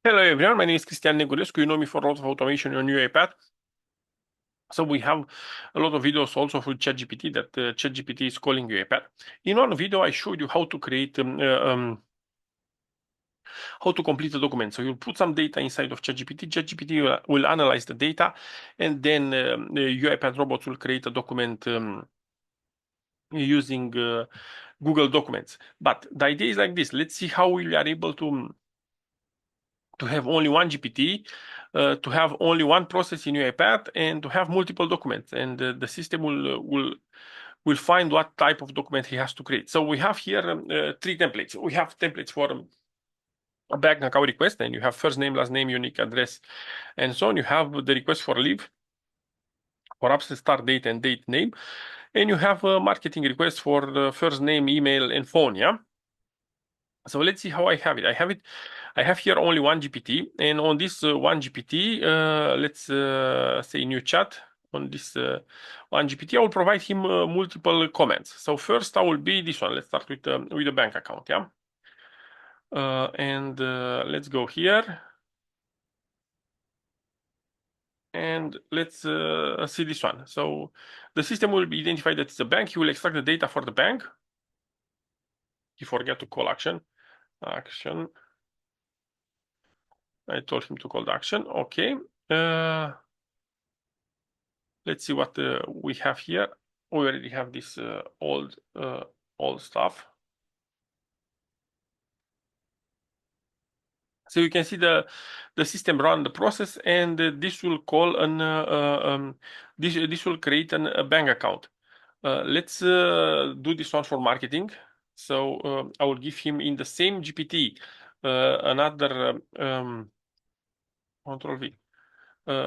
Hello everyone, my name is Cristian Negulescu. You know me for a lot of automation on UiPath. So we have a lot of videos also for ChatGPT that ChatGPT is calling UiPath. In one video, I showed you how to create, how to complete a document. So you'll put some data inside of ChatGPT. ChatGPT will analyze the data, and then the UiPath robots will create a document using Google Documents. But the idea is like this. Let's see how we are able to have only one GPT, to have only one process in UiPath, and to have multiple documents. And the system will find what type of document he has to create. So we have here three templates. We have templates for a bank account request, and you have first name, last name, unique address, and so on. You have the request for leave, for absence start date and date name, and you have a marketing request for the first name, email, and phone. Yeah. So let's see how I have it. I have here only one GPT, and on this one GPT, let's say new chat. On this one GPT, I will provide him multiple comments. So first, I will be this one. Let's start with a bank account, yeah. And let's go here, and let's see this one. So the system will be identified that it's a bank. He will extract the data for the bank. He forgot to call action. I told him to call the action. Okay. Let's see what we have here. We already have this old stuff. So you can see the system run the process, and this will call this will create a bank account. Let's do this one for marketing. So I will give him in the same GPT another Control V.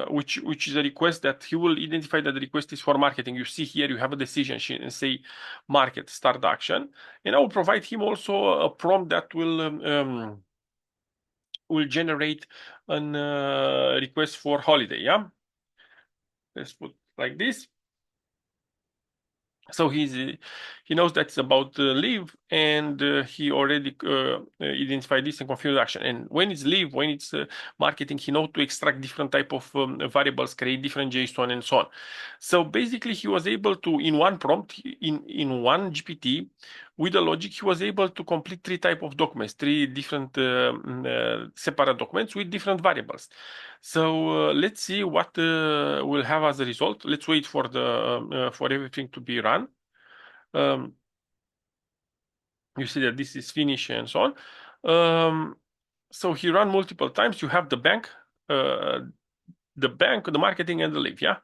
Which is a request that he will identify that the request is for marketing. You see here you have a decision sheet and say market, start action, and I will provide him also a prompt that will generate an request for holiday. Yeah, let's put like this. So he knows that's about leave, and he already identified this and configured action. And when it's leave, when it's marketing, he knows to extract different type of variables, create different JSON, and so on. So basically, he was able to, in one prompt, in one GPT, with the logic, he was able to complete three type of documents, three different separate documents with different variables. So let's see what we'll have as a result. Let's wait for the for everything to be run. You see that this is finished and so on. So he ran multiple times. You have the bank, the marketing, and the leave. Yeah.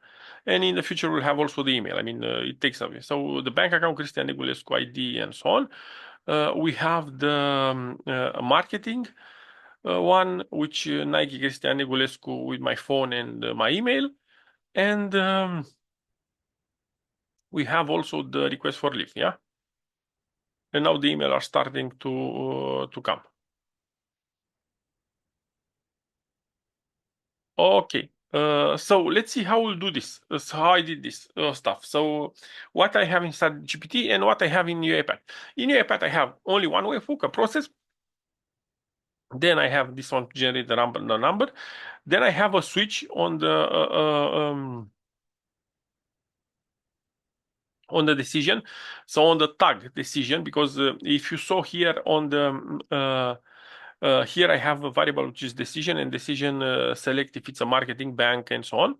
And in the future, we'll have also the email. I mean, it takes away. So the bank account, Cristian Negulescu ID, and so on. We have the marketing one, which Nike Cristian Negulescu with my phone and my email. And we have also the request for leave. Yeah. And now the email are starting to come. Okay. So let's see how we'll do this. So how I did this stuff. So what I have inside GPT and what I have in UiPath. In UiPath, I have only one webhook, a process. Then I have this one to generate the number. Then I have a switch on the decision. So on the tag decision, because if you saw here on the here I have a variable which is decision, and decision select if it's a marketing, bank, and so on.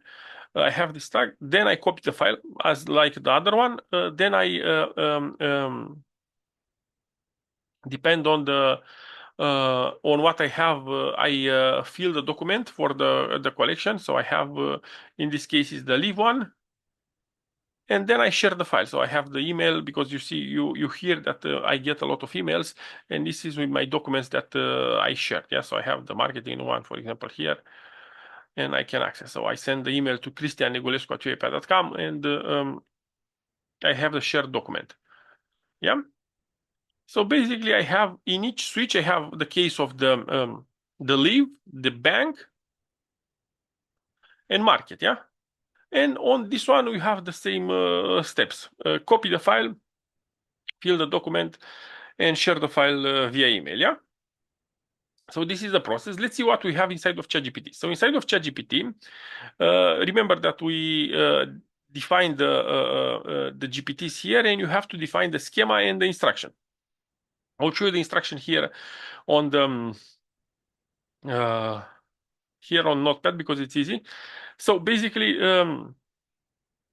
I have this tag. Then I copy the file as like the other one. Then I depend on the on what I have. I fill the document for the collection. So I have in this case is the leave one. And then I share the file. So I have the email, because you see, you hear that I get a lot of emails, and this is with my documents that I shared. Yeah, so I have the marketing one, for example, here, and I can access. So I send the email to cristiannegulescu@uipath.com, and I have the shared document. Yeah. So basically, I have in each switch, I have the case of the leave, the bank, and market. Yeah. And on this one, we have the same steps. Copy the file, fill the document, and share the file via email. Yeah. So this is the process. Let's see what we have inside of ChatGPT. So inside of ChatGPT, remember that we defined the GPTs here, and you have to define the schema and the instruction. I'll show you the instruction here on the uh, here on Notepad because it's easy. So basically,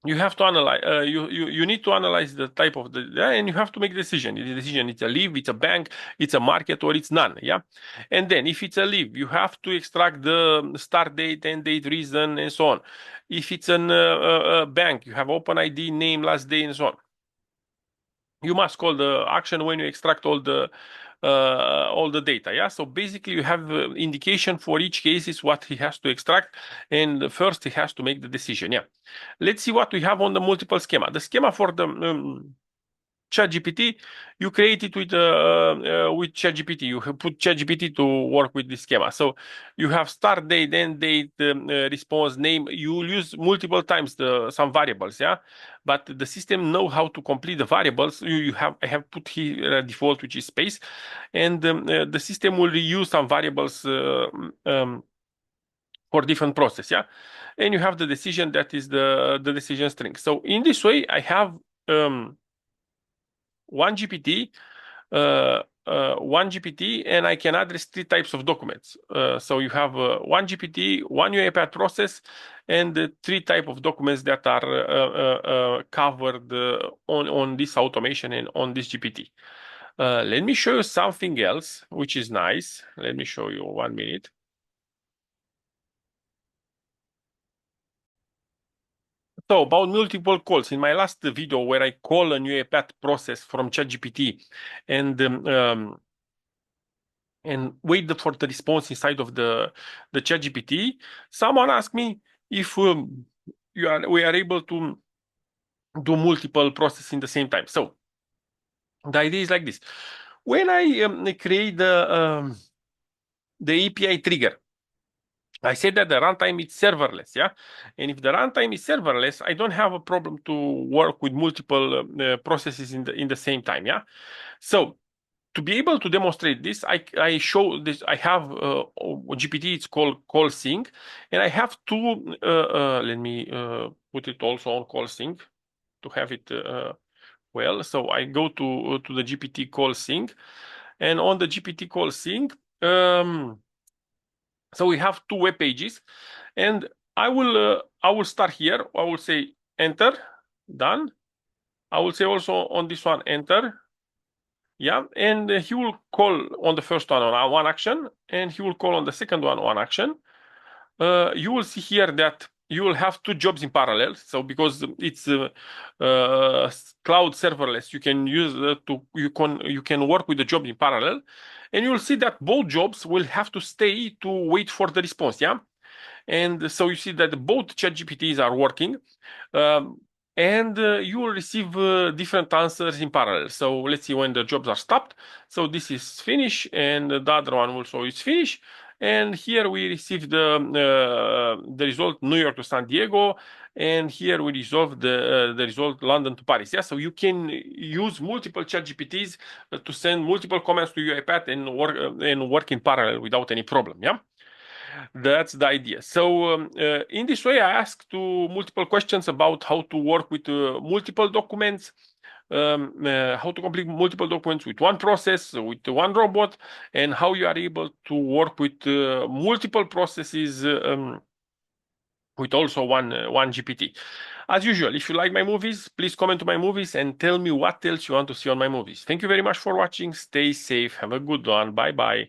you have to analyze. You need to analyze the type of the and you have to make a decision. The decision: it's a leave, it's a bank, it's a market, or it's none. Yeah, and then if it's a leave, you have to extract the start date, end date, reason, and so on. If it's a bank, you have open ID, name, last day, and so on. You must call the action when you extract all the data. Yeah. So basically, you have indication for each case is what he has to extract, and first he has to make the decision. Yeah. Let's see what we have on the multiple schema. The schema for the ChatGPT, you create it with ChatGPT. You have put ChatGPT to work with this schema. So you have start date, end date, response name. You will use multiple times some variables, yeah. But the system know how to complete the variables. I have put here default, which is space, and the system will reuse some variables for different process, yeah. And you have the decision that is the decision string. So in this way, I have one GPT, one GPT, and I can address three types of documents. So you have one GPT, one UiPath process, and three type of documents that are covered on this automation and on this GPT. Let me show you something else, which is nice. Let me show you 1 minute. So about multiple calls, in my last video where I call a UiPath process from ChatGPT and wait for the response inside of the ChatGPT, someone asked me if we are able to do multiple processes in the same time. So the idea is like this: when I create the API trigger, I said that the runtime is serverless, yeah? And if the runtime is serverless, I don't have a problem to work with multiple processes in the same time, yeah? So to be able to demonstrate this, I show this. I have GPT. It's called call sync, and I have two. Let me put it also on call sync to have it well. So I go to the GPT call sync, and on the GPT call sync, so we have two web pages, and I will start here. I will say enter, done. I will say also on this one enter. Yeah, and he will call on the first one on one action, and he will call on the second one action. You will see here that you will have two jobs in parallel. So because it's cloud serverless, you can use you can work with the jobs in parallel, and you will see that both jobs will have to stay to wait for the response. Yeah, and so you see that both ChatGPTs are working. And you will receive different answers in parallel. So let's see when the jobs are stopped. So this is finished, and the other one also is finished. And here we receive the result New York to San Diego, and here we resolve the result London to Paris. Yeah, so you can use multiple ChatGPTs to send multiple comments to UiPath and work in parallel without any problem. Yeah. That's the idea. So in this way, I asked to multiple questions about how to work with multiple documents, how to complete multiple documents with one process, with one robot, and how you are able to work with multiple processes with also one GPT. As usual, if you like my movies, please comment on my movies and tell me what else you want to see on my movies. Thank you very much for watching. Stay safe. Have a good one. Bye bye.